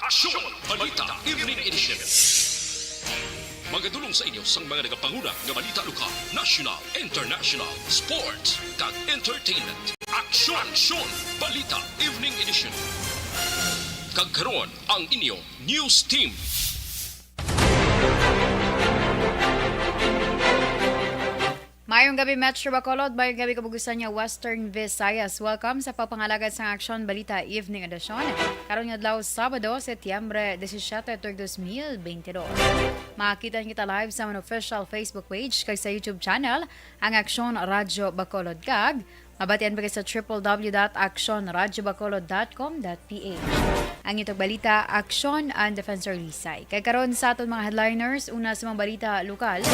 Aksyon! Balita Evening Edition. Magadulong sa inyo sang mga nagapanguna nga balita lokal, national, international, sports, kag entertainment. Aksyon! Balita Evening Edition. Kag karon ang inyo news team. Mayong gabi Metro Bacolod, mayong gabi kabugusan niya Western Visayas. Welcome sa papangalagad sa Aksyon Balita Evening Edition. Karon nga adlaw Sabado, Setyembre 17, 2022. Makita kita live sa mga official Facebook page kag sa YouTube channel ang Aksyon Radyo Bacolod kag mabatian pa sa www.aksyonradyobacolod.com.ph. Ang itong balita, Aksyon and Defensor Lisay. Kay karon sa aton mga headliners, una sa mga balita lokal.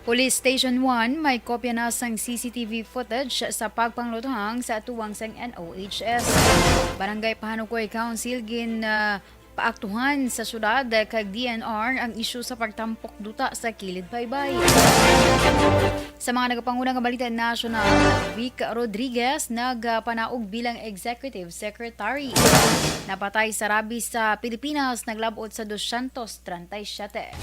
Police Station 1 may kopya na sang CCTV footage sa pagpangluthang sa atuwang sang NOHS. Barangay Pahanukoy Council paaktuhan sa syudad kag DNR ang isyu sa pagtampok duta sa kilid baybay. Sa mga nagapangunang balita national, Vic Rodriguez nagpanaog bilang Executive Secretary. Napatay sa rabies sa Pilipinas, naglabot sa 237.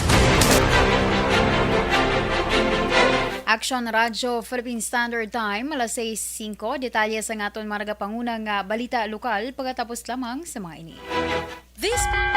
Aksyon Radyo Philippine Standard Time, alas 6:05. Detalye sa ngaton mga nagapangunang balita lokal pagkatapos lamang sa mga ini.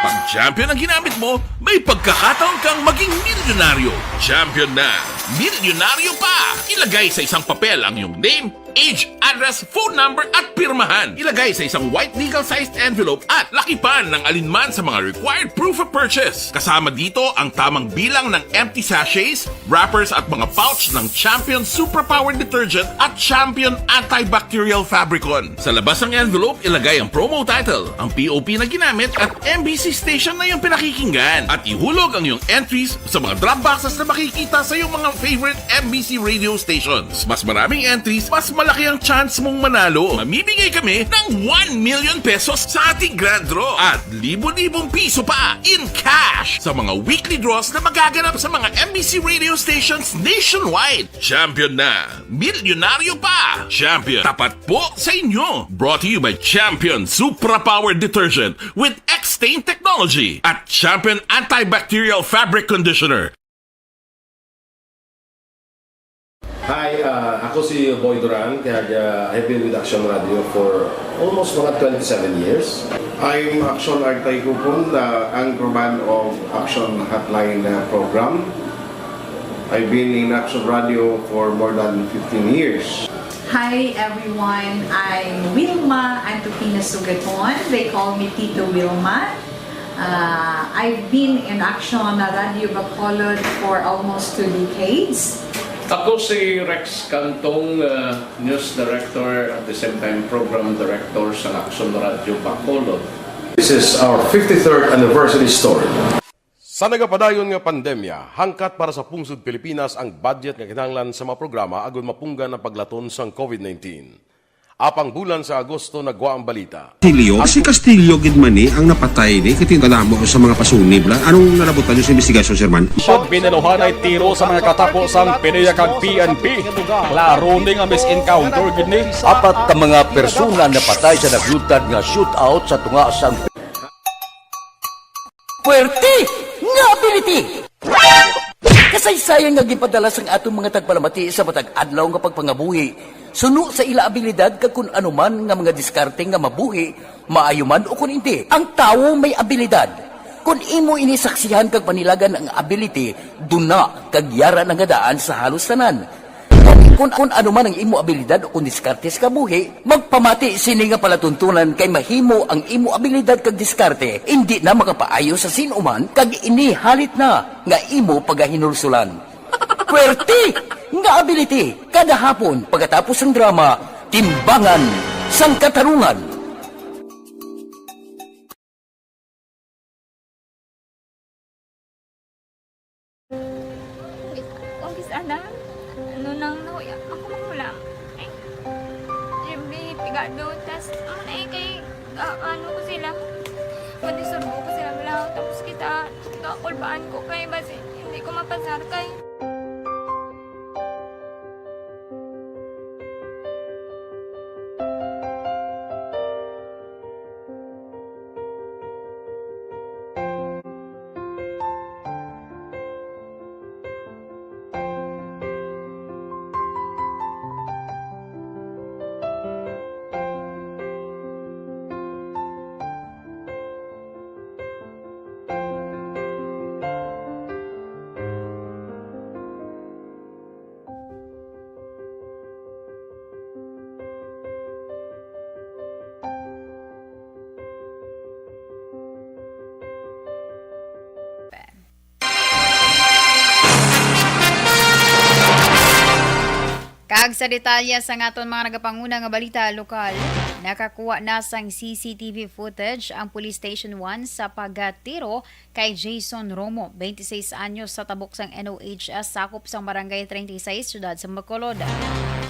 Pag champion ang ginamit mo, may pagkakataon kang maging milyonaryo. Champion na! Milyonaryo pa! Ilagay sa isang papel ang iyong name, age, address, phone number at pirmahan. Ilagay sa isang white legal-sized envelope at lakipan ng alinman sa mga required proof of purchase. Kasama dito ang tamang bilang ng empty sachets, wrappers at mga pouch ng Champion Superpower Detergent at Champion Antibacterial Fabricon. Sa labas ng envelope, ilagay ang promo title, ang POP na ginamit at MBC station na yung pinakikinggan. At ihulog ang iyong entries sa mga drop boxes na makikita sa iyong mga favorite MBC radio stations. Mas maraming entries, mas malaki ang chance mong manalo. Mamimigay kami ng 1 million pesos sa ating grand draw at libo-libong piso pa in cash sa mga weekly draws na magaganap sa mga MBC radio stations nationwide. Champion na! Milyonaryo pa! Champion, tapat po sa inyo! Brought to you by Champion Superpower Detergent with X-Stain Technology at Champion Antibacterial Fabric Conditioner. Hi, ako si Boy Duran, kaya I've been with Aksyon Radio for almost mga 27 years. I'm Aksyon Artay Kupon, the anchorman of Aksyon Hotline program. I've been in Aksyon Radio for more than 15 years. Hi everyone, I'm Wilma Antopina Sugaton. They call me Tito Wilma. I've been in Aksyon Radio Bacolod for almost 2 decades. Ako si Rex Cantong, News Director at the same time Program Director sa Aksyon Radio Bacolod. This is our 53rd anniversary story. Sa nagapadayon nga pandemya, hangkat para sa pungsod Pilipinas ang budget nga kinahanglan sa mga programa agon mapunggan ang paglaton sang COVID-19. Apang bulan sa Agosto nagwa ang balita. Si Castillo gidmani ang napatay ni kitingadamo sa mga pasunib lang. Anong nalabutan niyo sa investigasyon, Sir Man? Pag biniluhan ay tiro sa mga katapusang PNP kag PNP. Klaro ning ang misencounter gid ni. Apat ka mga persona napatay sa naglutad nga shootout sa tunga sang Puerte nga ability. Kasaysayan nga gipadala sang atong mga tagpalamati sa matag adlaw nga pagpangabuhi. Suno sa ila abilidad kag kun anuman nga mga diskarte nga mabuhi, maayo man o kun hindi. Ang tawo may abilidad. Kung imo inisaksihan kag panilagan ang ability, duna kag yara nga daan sa halos tanan. Kung anuman ang imo abilidad o kun diskarte sa kabuhi, magpamati sini nga palatuntunan kay mahimo ang imo abilidad kag diskarte, hindi na makapaayo sa sinuman kag ini halit na nga imo pagahinulsulan. Puwerte nga ability kada hapon pagkatapos ng drama, Timbangan sang Katarungan. Ogis anak, ano nang nahuya ako makulang. Ay, Jimmy, pigado, tas kay ano ko sila. Madisurbo ko sila lang, tapos kita kakulbaan ko kay basi hindi ko mapasar kay. Ag sa detalye sa ngaton mga nagapanguna nga balita lokal, nakakuha na sang CCTV footage ang Police Station 1 sa pagtiro kay Jason Romo, 26 anyos sa tabok sang NOHS sakop sang Barangay 36, siyudad sa Bacolod.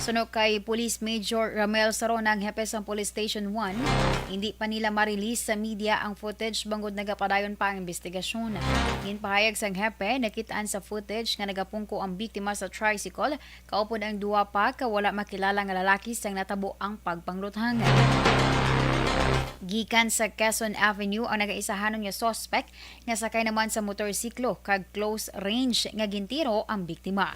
Sunog kay Police Major Ramel Sarona ang hepe sang Police Station 1, hindi pa nila ma-release sa media ang footage bangod nagapadayon pa ang investigasyon. Ginpahayag sang hepe, nakitaan sa footage nga nagapungko ang biktima sa tricycle, kaupod ang duwa pa ka wala makilala nga lalaki sang natabo ang pagpangluthang. Gikan sa Quezon Avenue ang nagaisahanon nga suspect nga sakay naman sa motorsiklo kag close range nga gintiro ang biktima.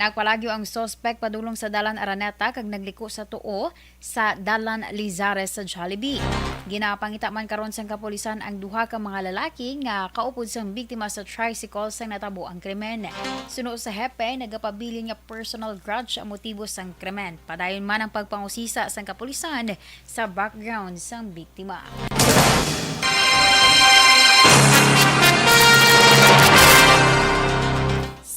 Nagpalagyo ang suspect padulong sa Dalan Araneta kag nagliko sa tuo sa Dalan Lizares sa Jollibee. Ginapangita man karon sang kapulisan ang duha ka mga lalaki nga kaupod sang biktima sa tricycle sang natabo ang krimen. Suno sa hepe, nagapabilin nga personal grudge ang motibo sang krimen. Padayon man ang pagpangusisa sang kapulisan sa background sang biktima.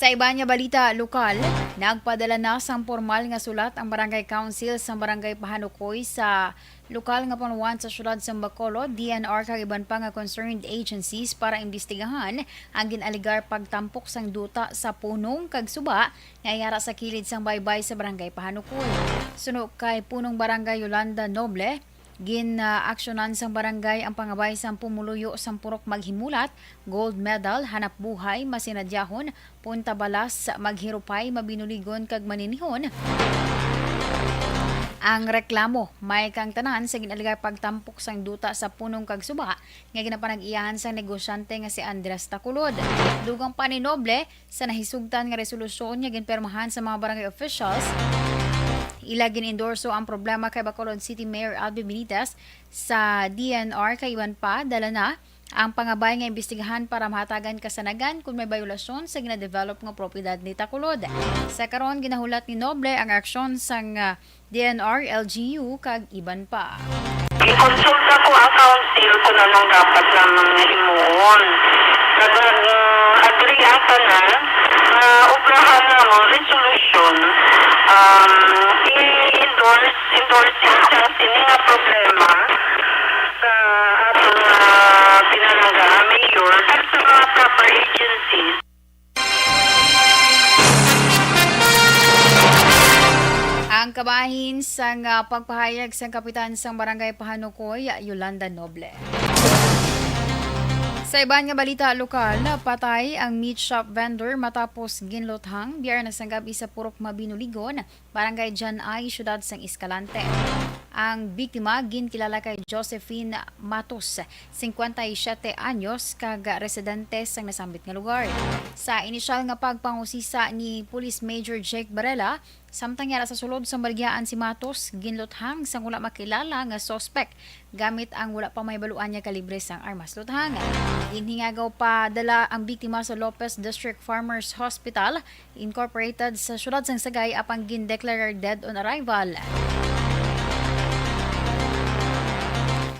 Sa iba niya balita lokal, nagpadala na sang formal nga sulat ang Barangay Council sa Barangay Pahanukoy sa lokal nga panuwan sa syudad sa Bacolod, DNR kag iban pa nga concerned agencies para imbestigahan ang ginaligar pagtampok sang duta sa punong kag suba nga yara sa kilid sang baybay sa Barangay Pahanukoy. Suno kay punong Barangay Yolanda Noble, gin-aksyonan sang barangay ang pangabay sang pumuluyo sang purok maghimulat, gold medal, hanap buhay, masinadyahon, punta balas, maghirupay, mabinuligon kag maninihon. Ang reklamo may kang tanan sa ginaligar pagtampok sang duta sa punong kag suba nga ginapanag-iyahan sang negosyante nga si Andres Taculod. Dugang pa ni Noble sa nahisugtan nga resolusyon nga ginpermahan sa mga barangay officials. Ila gin-endorso ang problema kay Bacolod City Mayor Albi Benitez sa DNR kay iwan pa dala na ang pangabay nga imbestigahan para mahatagan kasanagan kung may violasyon sa gina-develop nga propiedad ni Taculod. Sa karon ginahulat ni Noble ang aksyon sang DNR, LGU kag iban pa. I-consulta ko ang council kung anong dapat namang himuon. Nag-agree ang tanan na ubrahan na mo resolution i-endorse siya sini nga problema sa atong pinalangga mayor at sa mga proper agencies. Ang kabahin sang pagpahayag sang kapitan sang Barangay Pahanukoy, Yolanda Noble. Sa iba nga balita lokal, patay ang meat shop vendor matapos ginluthang Biyernes ng gabi sa Purok Mabinuligon, Barangay Janay, siyudad sang Escalante. Ang biktima ginkilala kay Josephine Matos, 57 anyos, kag residente sang nasambit nga lugar. Sa inisyal nga pagpangusisa ni Police Major Jake Barela, samtang yara sa sulod sa baligyan si Matos, ginluthang sang wala makilala nga suspect gamit ang wala pa may baluan niya kalibre sang armas luthang. Inhingagaw pa dala ang biktima sa Lopez District Farmers Hospital Incorporated sa syudad sang Sagay apang gindeclare dead on arrival.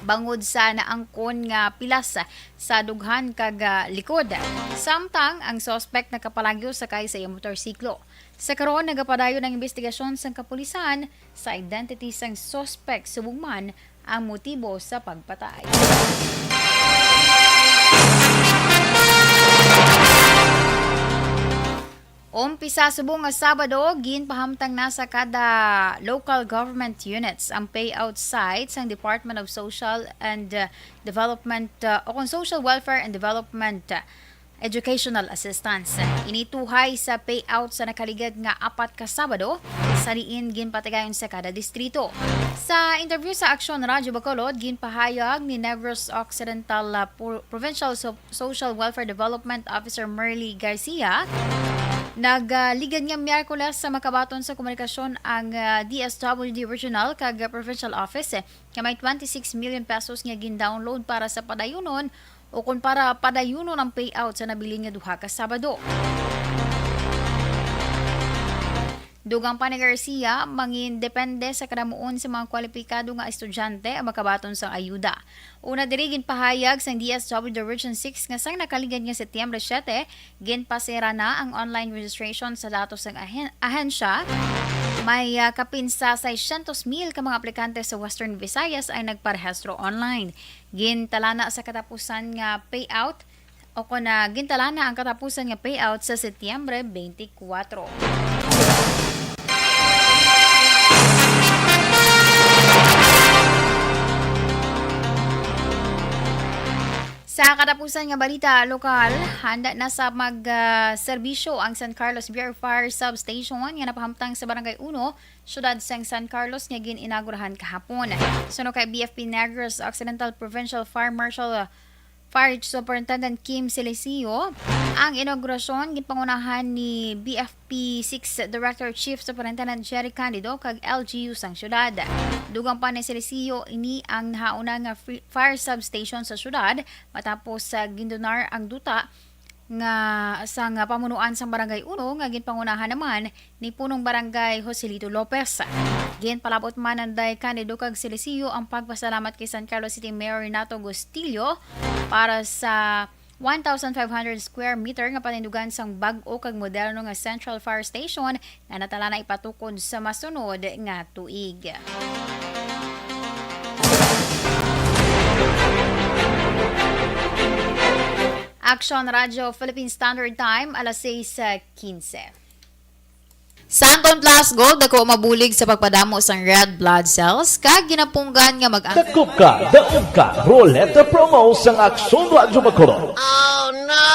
Bangod sa naangkon nga pilas sa dughan kag likod. Samtang ang suspect nakapalagyo sakay sa iyang motorsiklo. Sa karon nagapadayon ng investigasyon sa kapulisan sa identity sang suspect subong man ang motibo sa pagpatay. Umpisa subong nga Sabado, ginpahamtang na sa kada local government units ang payout sites ng Department of Social and Development o Social Welfare and Development Educational Assistance. Inituhay sa payout sa nakaligad nga 4 ka Sabado sa diin ginpatigayon sa kada distrito. Sa interview sa Aksyon Radio Bacolod, ginpahayag ni Negros Occidental Provincial Social Welfare Development Officer Merly Garcia, nagligad nga Miyerkules sa makabaton sa komunikasyon ang DSWD Regional kag Provincial Office nga may 26 million pesos nga gin-download para sa padayunon o kung para padayunon ang payout sa nabili nga duha ka Sabado. Dugang pa ni Garcia, mangin depende sa kadamuon sa mga kwalipikado nga estudyante ang makabaton sa ayuda. Una diri ginpahayag sa DSWD Region 6 nga sang nakaligad nga Setyembre 7, ginpasira na ang online registration sa datos ng ahensya May kapin sa 600,000 ka mga aplikante sa Western Visayas ay nagparehistro online. Gintalana sa katapusan nga payout o kuna gintalana ang katapusan nga payout sa Setyembre 24. Sa katapusan nga balita lokal, handa na sa mag-serbisyo ang San Carlos Beer Fire Substation nga napahamtang sa Barangay 1, syudad sang San Carlos nga gininaugurahan kahapon. Suno kay BFP Negros Occidental Provincial Fire Marshal Fire Superintendent Kim Silisio, ang inaugurasyon ginpangunahan ni BFP 6 Director Chief Superintendent Jerry Candido kag LGU sang syudad. Dugang pa ni Silisio, ini ang nahauna nga fire substation sa syudad matapos sa gindonar ang duta nga sang pamunuan sang Barangay 1 nga ginpangunahan naman ni punong Barangay Joselito Lopez. Ginpalabot man anday Candido kag Silisio ang pagpasalamat kay San Carlos City Mayor Renato Gostillo para sa 1,500 square meter nga panindugan sang bag-o kag moderno nga Central Fire Station na natala na ipatukod sa masunod nga tuig. Aksyon Radio Philippine Standard Time, alas 6:15. Santon Plus Gold dako mabulig sa pagpadamo sang red blood cells kag ginapunggan nga Dakop ka, daog ka, Roleta promo sang Aksyon Radio Bacolod. Oh no!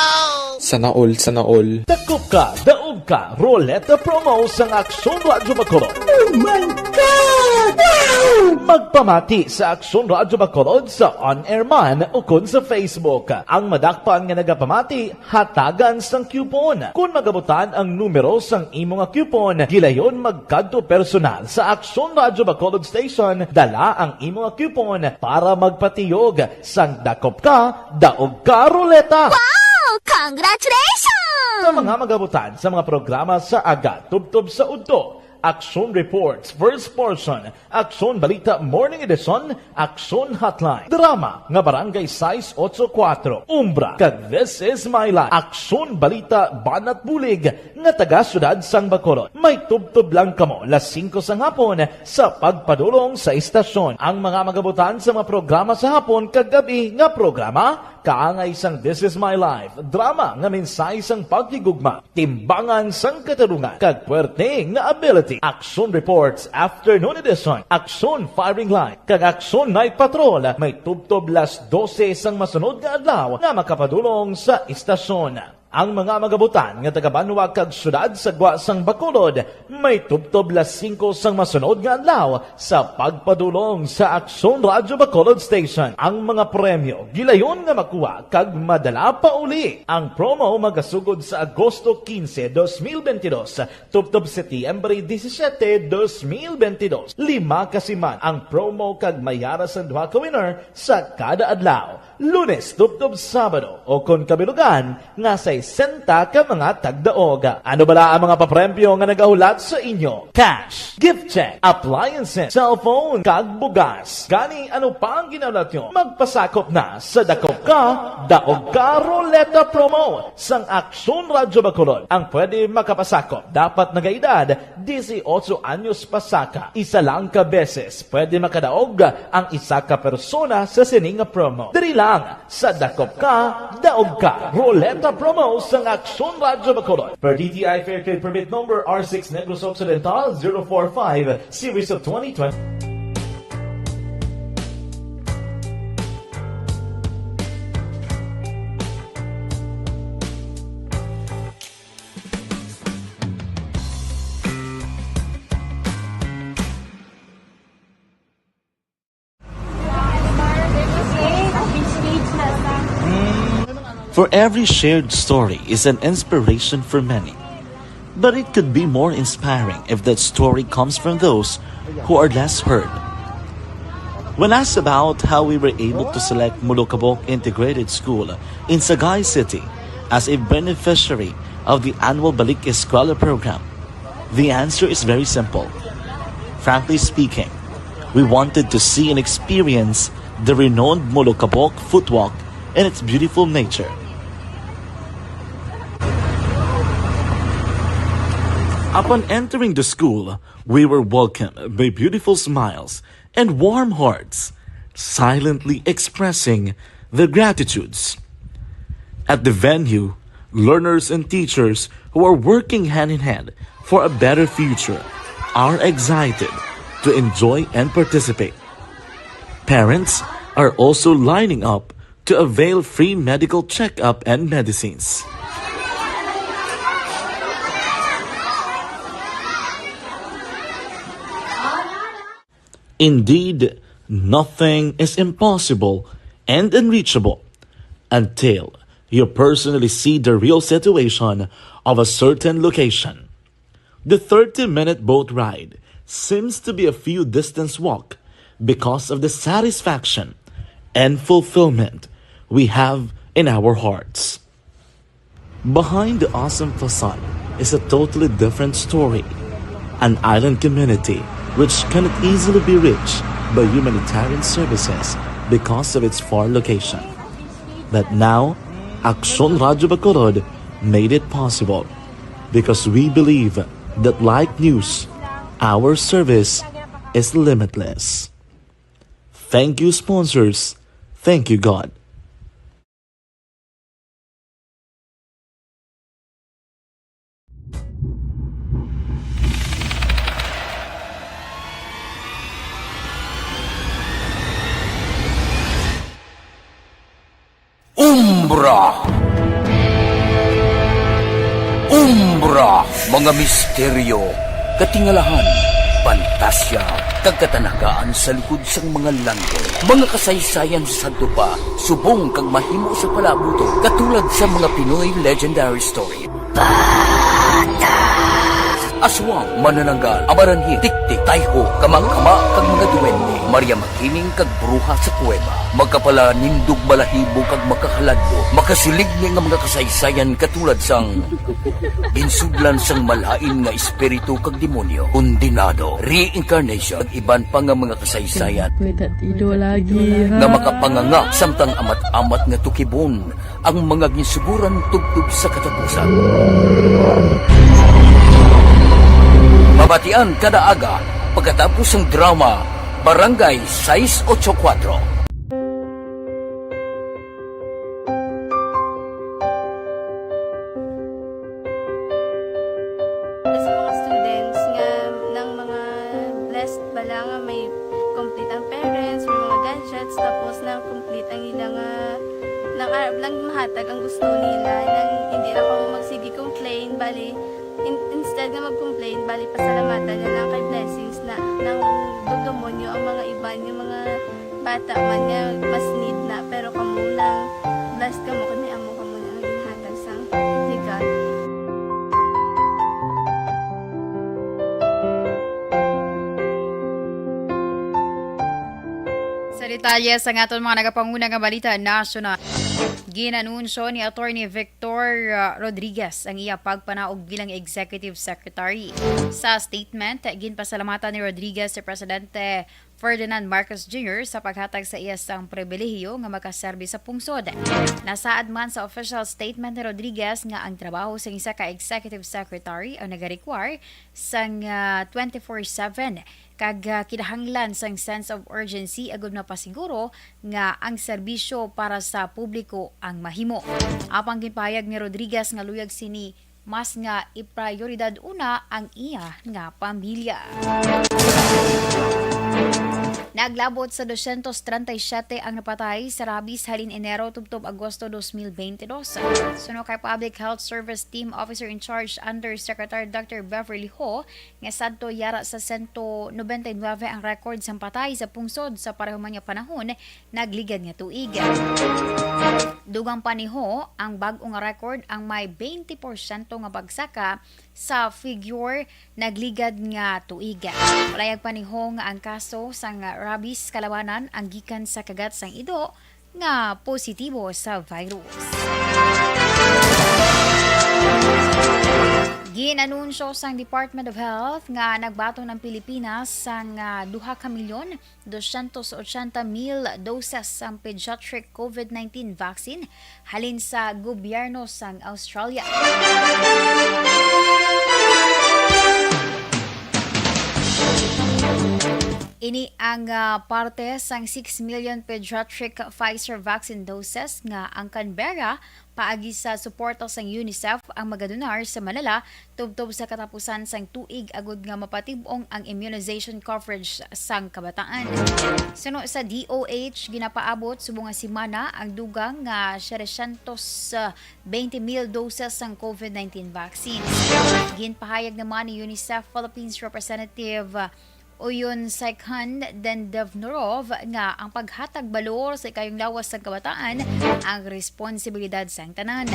Sana all. Dakop ka, daog ka, Roleta promo sang Aksyon Radio Bacolod. Oh my God! Wow! Magpamati sa Aksyon Radio Bacolod sa on-air man o kun sa Facebook. Ang madakpan nga nagapamati, hatagan sang coupon. Kung magabutan ang numero sang imo nga coupon, gilayon magkadto personal sa Aksyon Radio Bacolod Station, dala ang imo nga coupon para magpatiyog sang dakop ka, daog ka, Roleta. Wow! Congratulations! Sa mga magabutan sa mga programa sa aga, tubtob sa udto, Aksyon Reports, First Portion, Aksyon Balita Morning Edition, Aksyon Hotline, Drama nga Barangay 684, Umbra, kag This Is My Life, Aksyon Balita Banat Bulig, nga taga-syudad sang Bacolod. May tubtob lang kamo, las 5 sang hapon, sa pagpadulong sa istasyon. Ang mga magabutan sa mga programa sa hapon, kag gabi nga programa, kaangay sang This Is My Life, drama nga mensahe sang pagtigugma, timbangan sang katarungan, kag puwerte nga ability. Aksyon Reports Afternoon Edition, Aksyon Firing Line, kag Aksyon Night Patrol, may tubtob las 12 sang masunod nga adlaw nga makapadulong sa istasyon. Ang mga magabutan nga taga-Banwa kag syudad sa Gwa sang Bacolod, may tubtob las 5 sang masunod nga adlaw sa pagpadulong sa Aksyon Radio Bacolod Station. Ang mga premyo gilayon nga makuha kag madala pa uli. Ang promo magasugod sa Agosto 15, 2022, tubtob Setyembre 17, 2022. 5 kasiman ang promo kag mayara sa 2 ka winner sa kada adlaw. Lunes, tubtob Sabado o kon kabilugan nga sa 60 ka mga tagdaog. Ano bala ang mga papremyo nga nagahulat sa inyo? Cash, gift check, appliances, cellphone, kag bugas. Gani ano pa ang ginahulat nyo? Magpasakop na sa Dakop Ka, Daog Ka Roleta Promo sang Aksyon Radio Bacolod. Ang pwede makapasakop dapat nagaedad 18 anyos pasaka. Isa lang ka beses pwede makadaog ang isa ka persona sa sining promo. Diri lang sa Dakop Ka, Daog Ka Roleta Promo sang Aksyon Radio Bacolod. Per DTI Fair Trade Permit Number R6 Negros Occidental 045 Series of 2020. For every shared story is an inspiration for many. But it could be more inspiring if that story comes from those who are less heard. When asked about how we were able to select Mulukabok Integrated School in Sagay City as a beneficiary of the annual Balik Eskwela program, the answer is very simple. Frankly speaking, we wanted to see and experience the renowned Mulukabok footwalk in its beautiful nature. Upon entering the school, we were welcomed by beautiful smiles and warm hearts, silently expressing their gratitudes. At the venue, learners and teachers who are working hand in hand for a better future are excited to enjoy and participate. Parents are also lining up to avail free medical checkup and medicines. Indeed, nothing is impossible and unreachable until you personally see the real situation of a certain location. The 30-minute boat ride seems to be a few distance walk because of the satisfaction and fulfillment we have in our hearts. Behind the awesome facade is a totally different story. An island community which cannot easily be reached by humanitarian services because of its far location. But now, Aksyon Radio Bacolod made it possible because we believe that like news, our service is limitless. Thank you, sponsors. Thank you, God. Umbra, mga misteryo, katingalahan, pantasya, kagkatanagaan sa likod sang mga lando, mga kasaysayan sa dupa, subong kag mahimo sa palabuto, katulad sa mga Pinoy legendary story. Aswang, manananggal, amaranhit, tiktik, tayho, kamang-kama, kag mga duwende, Maria Makining kag bruha sa kuweba, magkapala nindog balahibo kag makahaladlo, makasilig ni nga mga kasaysayan katulad sang ginsudlan sang malain nga espiritu kag demonyo, kondinado, reincarnation, kag iban pa nga mga kasaysayan nga makapanganga samtang amat-amat nga tukibon ang mga ginsuguran tugtog sa katapusan. Mabatian kada aga pagkatapos ng drama Barangay 684. Sa mga students nga ng mga blessed bala nga may complete ang parents, may mga gadgets, tapos na complete ang ilang lang mahatag ang gusto nila nang hindi na ako magsige complain, bali instead nga mag-complain, bali pasalamatan na lang kay blessings na nang dudumonyo ang mga iba yung mga bata man nga mas need na, pero kamo lang blessed kamo kami amo kamo na ang ginhatag sang ni God. Sa detalye sa aton mga nagapanguna nga balita nasyonal, ginanunsyo ni Attorney Victor Rodriguez ang iya pagpanaog bilang Executive Secretary. Sa statement, ginpasalamatan ni Rodriguez si Presidente Ferdinand Marcos Jr. sa paghatag sa iya sang pribilehiyo nga makaserbi sa pungsod. Nasaad man sa official statement ni Rodriguez nga ang trabaho sa isa ka Executive Secretary ang nagarequire sang 24/7 kag kinahanglan sang sense of urgency agud na pasiguro nga ang serbisyo para sa publiko ang mahimo. Apang gipahayag ni Rodriguez nga luyag sini mas nga iprioridad una ang iya nga pamilya. Naglabot sa 237 ang napatay sa rabies halin Enero tubtob Agosto 2022. Suno kay Public Health Service Team Officer in Charge Undersecretary Dr. Beverly Ho, nga sadto yara sa 199 ang record sa patay sa pungsod sa pareho man nga panahon nagligad nga tuig. Dugang pa ni Ho, ang bag-ong record ang may 20% nga bagsaka sa figure nagligad nga tuig. Palayag pa ni Ho nga ang kaso sang rabies kalawanan ang gikan sa kagat sang ido nga positibo sa virus. Ginanunsyo sang Department of Health nga nagbato ng Pilipinas sang 2,280,000 doses sang pediatric COVID-19 vaccine halin sa gobyerno sang Australia. Ini ang parte sang 6 million pediatric Pfizer vaccine doses nga ang Canberra paagi sa suporta sang UNICEF ang magadonar sa Manila tubtob sa katapusan sang tuig agud nga mapatibong ang immunization coverage sang kabataan. Suno sa DOH ginapaabot subong nga semana ang dugang nga 720,000 doses sang COVID-19 vaccine. Ginpahayag naman ni UNICEF Philippines Representative Uyon Saikhan Dendevnorov nga ang paghatag balor sa ikayong lawas ng kabataan ang responsibilidad sa tanan.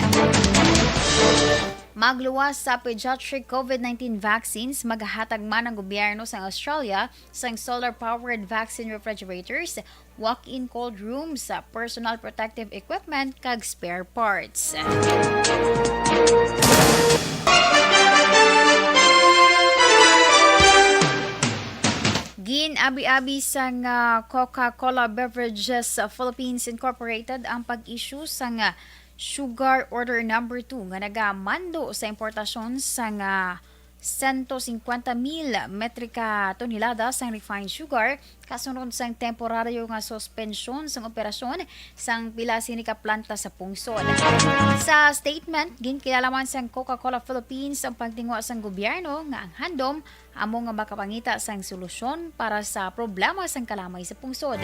Magluwas sa pediatric COVID-19 vaccines, maghahatag man ang gobyerno sa Australia sang solar-powered vaccine refrigerators, walk-in cold rooms, personal protective equipment, kag spare parts. Gin-abi-abi sang Coca-Cola Beverages Philippines Incorporated ang pag-issue sang Sugar Order Number 2 nga nagamando sa importasyon sang 150,000 metrika tonelada sang refined sugar kasunod sang temporaryo nga suspensyon sang operasyon sang pila sinika planta sa pungsod. Sa statement, ginkilalaman sang Coca-Cola Philippines ang pagtingwa sang gobyerno nga ang handom amo nga makapangita sang solusyon para sa problema sang kalamay sa pungsod.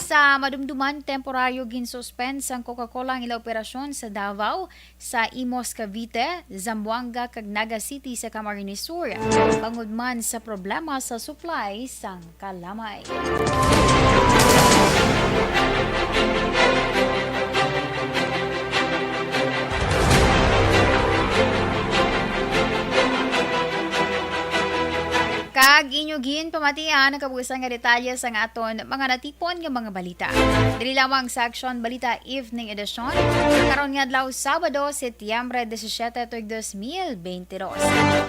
Sa madumduman, temporaryo ginsuspend sang Coca-Cola ang ila operasyon sa Davao, sa Imos Cavite, Zamboanga kag Naga City sa Camarines Sur, pangudman sa problema sa supply sang kalamay. Kag inyugin pamatian ang kabuusan nga detalye sa nga aton mga natipon nga mga balita. Dili lamang sa Aksyon Balita Evening Edition karon nga adlaw Sabado, Setyembre 17, 2022.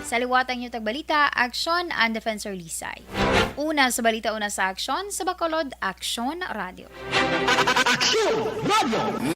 Sa liwatan niyo tagbalita, Aksyon and Defensor Lisay. Una sa balita, una sa Aksyon, sa Bacolod, Aksyon Radio. Aksyon Radio!